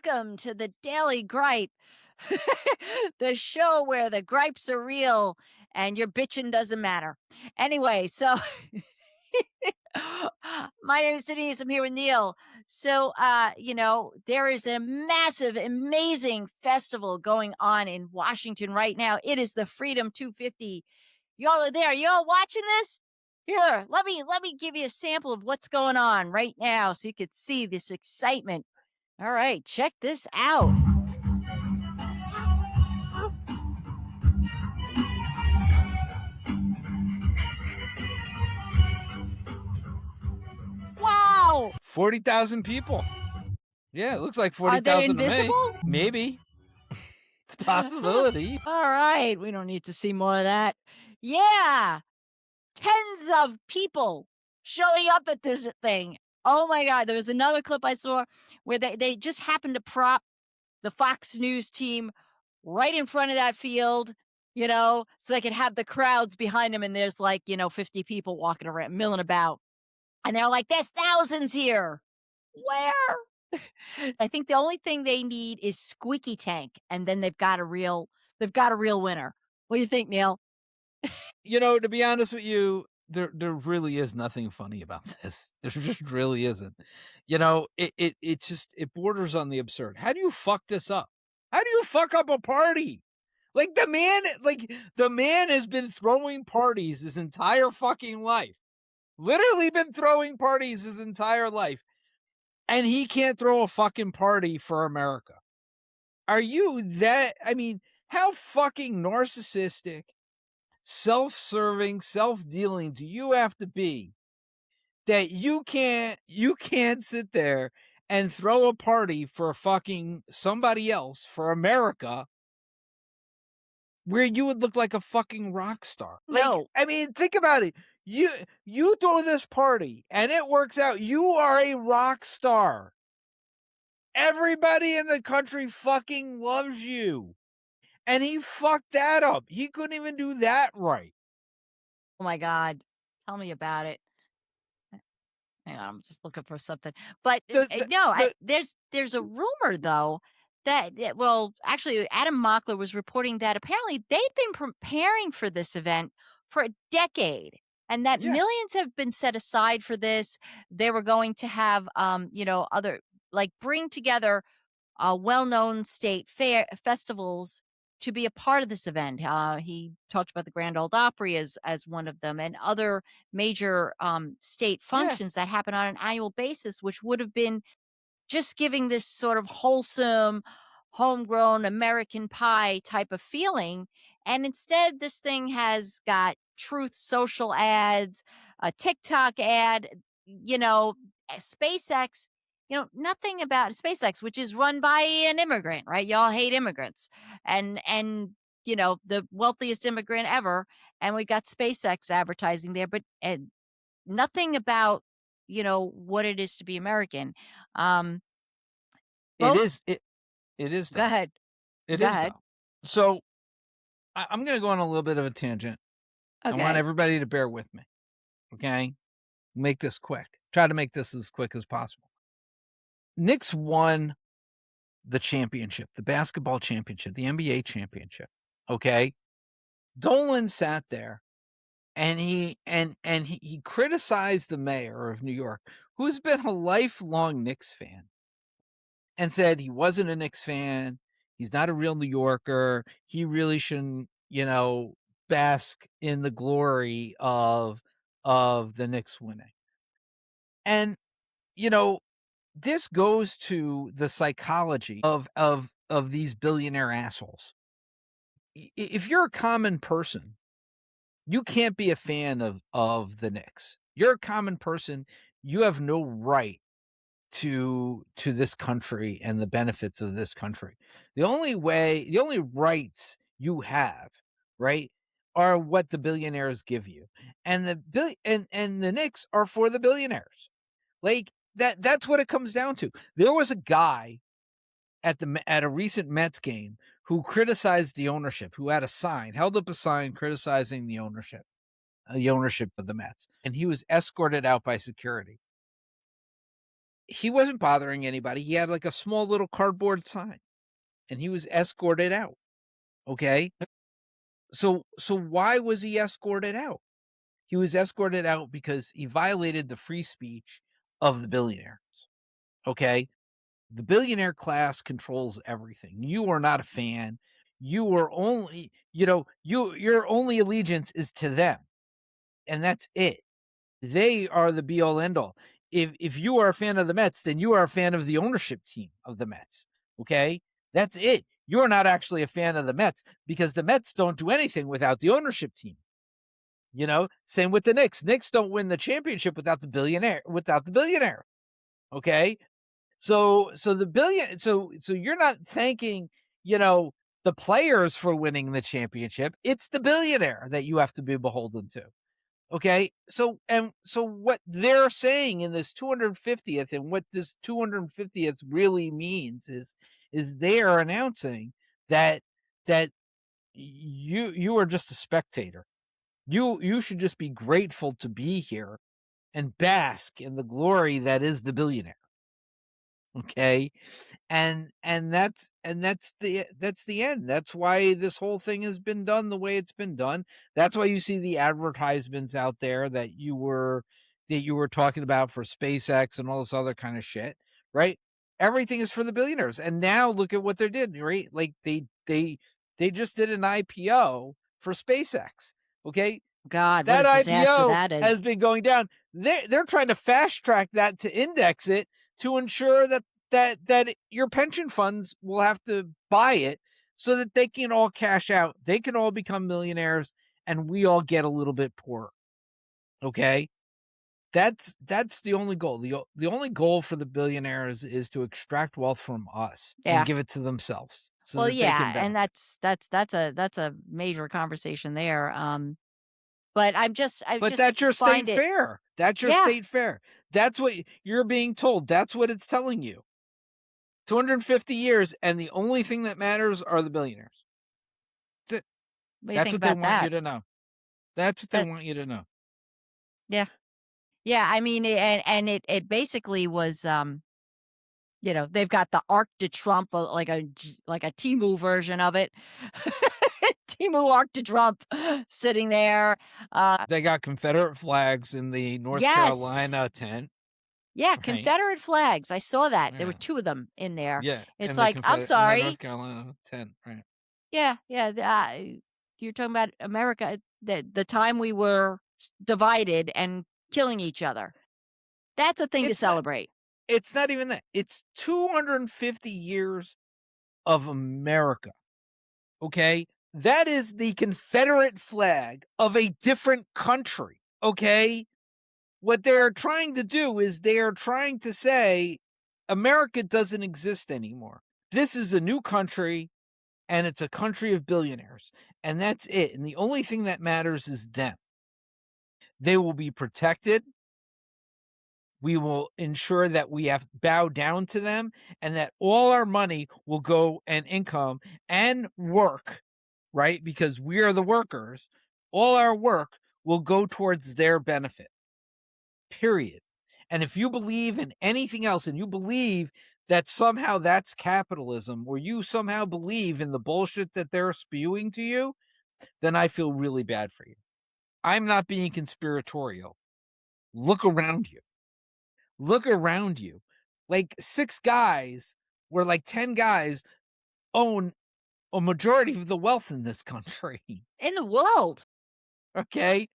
Welcome to the Daily Gripe, the show where the gripes are real and your bitching doesn't matter. Anyway, so my name is Denise. I'm here with Neil. So, there is a massive, amazing festival going on in Washington right now. It is the Freedom 250. Y'all are there. Y'all watching this? Here, let me give you a sample of what's going on right now so you could see this excitement. All right, check this out. Wow! 40,000 people. Yeah, it looks like Are they 40,000 to me. invisible? Maybe. It's a possibility. All right, we don't need to see more of that. Yeah, tens of people showing up at this thing. Oh my God, there was another clip I saw where they just happened to prop the Fox News team right in front of that field, so they could have the crowds behind them. And there's 50 people walking around, milling about. And they're like, there's thousands here. Where? I think the only thing they need is squeaky tank, and then they've got a real winner. What do you think, Neil? To be honest with you, there really is nothing funny about this. There just really isn't. It borders on the absurd. How do you fuck this up? How do you fuck up a party? The man has been throwing parties his entire fucking life. Literally been throwing parties his entire life. And he can't throw a fucking party for America. Are you that? I mean, how fucking narcissistic, self-serving, self-dealing do you have to be that you can't sit there and throw a party for fucking somebody else, for America, where you would look like a fucking rock star? No. I mean, think about it. You throw this party and it works out. You are a rock star. Everybody in the country fucking loves you. And he fucked that up. He couldn't even do that right. Oh my God. Tell me about it. Hang on, I'm just looking for something. But no, there's a rumor though well, actually, Adam Mockler was reporting that apparently they'd been preparing for this event for a decade, and that Yeah. millions have been set aside for this. They were going to have, other bring together well-known state festivals to be a part of this event. He talked about the Grand Ole Opry as one of them, and other major state functions that happen on an annual basis, which would have been just giving this sort of wholesome, homegrown American pie type of feeling. And instead, this thing has got Truth Social ads, a TikTok ad, SpaceX. Nothing about SpaceX, which is run by an immigrant, right? Y'all hate immigrants, and the wealthiest immigrant ever, and we got SpaceX advertising there, but nothing about what it is to be American. Um, both, It is go though. ahead. It Go is ahead. though. So I'm going to go on a little bit of a tangent. I want Okay. everybody to bear with me. Okay. Make this quick. Try to make this as quick as possible. Knicks won the championship, the basketball championship, the NBA championship. Okay. Dolan sat there and he criticized the mayor of New York, who's been a lifelong Knicks fan, and said he wasn't a Knicks fan. He's not a real New Yorker. He really shouldn't, bask in the glory of the Knicks winning. And, this goes to the psychology of these billionaire assholes. If you're a common person, you can't be a fan of the Knicks. You're a common person. You have no right to this country and the benefits of this country. The only rights you have, right, are what the billionaires give you. And and the Knicks are for the billionaires. That's what it comes down to. There was a guy at a recent Mets game who criticized the ownership, who had held up a sign criticizing the ownership of the Mets, and he was escorted out by security. he wasn't bothering anybody. He had like a small little cardboard sign, and he was escorted out. Okay, so why was he escorted out? He was escorted out because he violated the free speech of the billionaires. Okay, the billionaire class controls everything. You are not a fan. You are only, your only allegiance is to them, and that's it. They are the be all end all. If you are a fan of the Mets, then you are a fan of the ownership team of the Mets. Okay, that's it. You're not actually a fan of the Mets because the Mets don't do anything without the ownership team. Same with the Knicks. Knicks don't win the championship without the billionaire. Okay, so you're not thanking, the players for winning the championship. It's the billionaire that you have to be beholden to. Okay. So what they're saying in this 250th, and what this 250th really means is they are announcing that you are just a spectator. You should just be grateful to be here and bask in the glory that is the billionaire. Okay, and that's the end. That's why this whole thing has been done the way it's been done. That's why you see the advertisements out there that you were talking about for SpaceX and all this other kind of shit, right? Everything is for the billionaires. And now look at what they did, right? Like they just did an IPO for SpaceX. Okay, God, what a that disaster IPO that is. has been going down. They're trying to fast track that to index it to ensure that your pension funds will have to buy it so that they can all cash out. They can all become millionaires, and we all get a little bit poorer. Okay, that's the only goal. The only goal for the billionaires is to extract wealth from us and Yeah. give it to themselves so Well, that they can yeah, and benefit. that's a major conversation there. But I But just that's your find state it. fair. That's your Yeah, state fair. That's what you're being told. That's what it's telling you. 250 years, and the only thing that matters are the billionaires. That's it. what do you That's think what they about want you that? to know. That's what they That want you to know. yeah. Yeah, I mean, and it basically was, they've got the Arc de Trump, like a Temu version of it. Temu Arc de Trump sitting there. They got Confederate flags in the North Yes. Carolina tent, Yeah, right? Confederate flags. I saw that. There were Yeah. 2 of them in there. Yeah, It's in the like, "I'm Confederate in the North sorry." Carolina tent, right? Yeah, yeah, you're talking about America, the time we were divided and killing each other. That's a thing to It's not celebrate. it's not even that. It's 250 years of America, okay? That is the Confederate flag of a different country, okay? What they're trying to do is they are trying to say America doesn't exist anymore. This is a new country, and it's a country of billionaires, and that's it. And the only thing that matters is them. They will be protected. We will ensure that we have bow down to them, and that all our money will go, and income and work, right? Because we are the workers. All our work will go towards their benefit. Period. And if you believe in anything else, and you believe that somehow that's capitalism, or you somehow believe in the bullshit that they're spewing to you, then I feel really bad for you. I'm not being conspiratorial. Look around you. Look around you. Like 6 guys, where like 10 guys own a majority of the wealth in this country. In the world. Okay?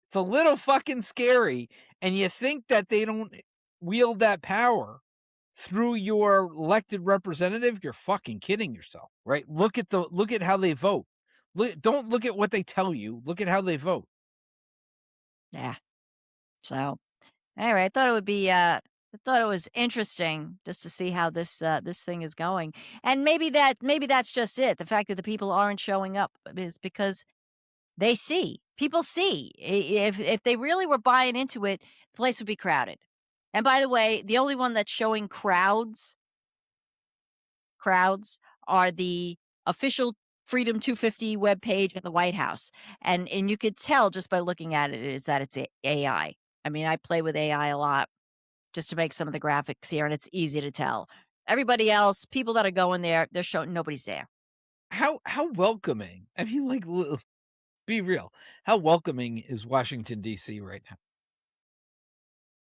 It's a little fucking scary. And you think that they don't wield that power through your elected representative? You're fucking kidding yourself, right? Look at how they vote. Don't look at what they tell you. Look at how they vote. Yeah. So, anyway, I thought it was interesting just to see how this thing is going. And maybe that's just it. The fact that the people aren't showing up is because they see. People see. If they really were buying into it, the place would be crowded. And by the way, the only one that's showing crowds are the official Freedom 250 webpage at the White House. And you could tell just by looking at it is that it's AI. I mean, I play with AI a lot. just to make some of the graphics here, and it's easy to tell. Everybody else, people that are going there, they're showing nobody's there. How welcoming. I mean, like, be real. How welcoming is Washington, D.C. right now?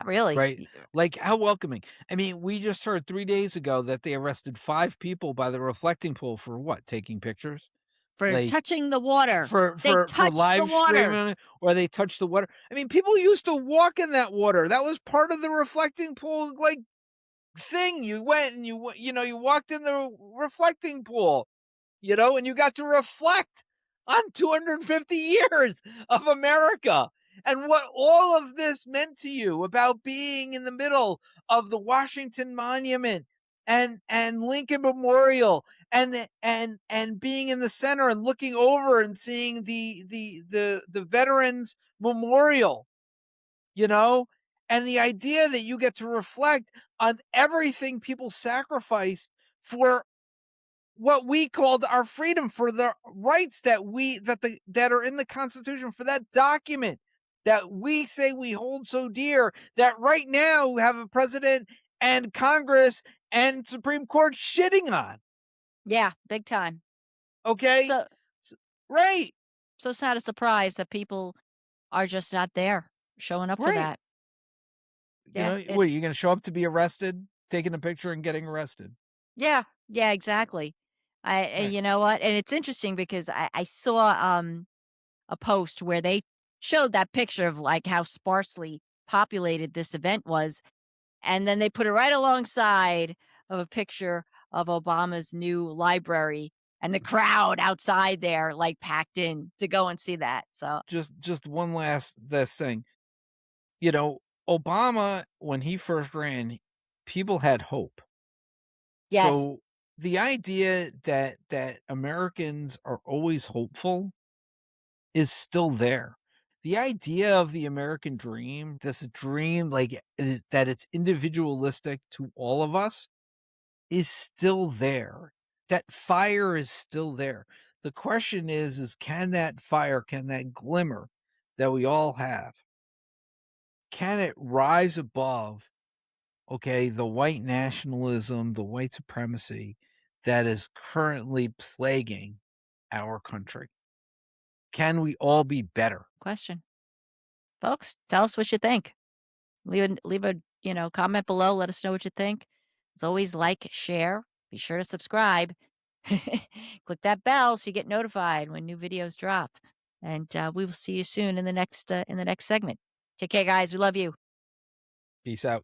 Really. Right? Like, how welcoming. I mean, we just heard 3 days ago that they arrested 5 people by the reflecting pool for what? Taking pictures? For Like, touching the water. They for touched the live water. streaming it, or they touch the water. I mean, people used to walk in that water. That was part of the reflecting pool, like, thing. You went and you walked in the reflecting pool. And you got to reflect on 250 years of America and what all of this meant to you about being in the middle of the Washington Monument and Lincoln Memorial and being in the center and looking over and seeing the Veterans Memorial, you know? And the idea that you get to reflect on everything people sacrificed for what we called our freedom, for the rights that are in the Constitution, for that document that we say we hold so dear, that right now we have a president and Congress and Supreme Court shitting on. Yeah, big time. Okay. So Right. so it's not a surprise that people are just not there showing up for Right. that. Yeah, What, are you going to show up to be arrested, taking a picture and getting arrested? yeah, yeah, exactly. Right. You know what? And it's interesting because I saw a post where they showed that picture of like how sparsely populated this event was, and then they put it right alongside of a picture of Obama's new library and the crowd outside there like packed in to go and see that. So Just one last this thing. You know, Obama, when he first ran, people had hope. yes, So the idea that Americans are always hopeful is still there. The idea of the American dream, this dream like that it's individualistic to all of us, is still there. That fire is still there. The question is can that fire, can that glimmer that we all have, can it rise above, okay, the white nationalism, the white supremacy that is currently plaguing our country? Can we all be better? question. Folks, tell us what you think. Leave a, comment below, let us know what you think. As always, like, share, be sure to subscribe. Click that bell so you get notified when new videos drop. And we will see you soon in the next segment. Take care, guys. We love you. Peace out.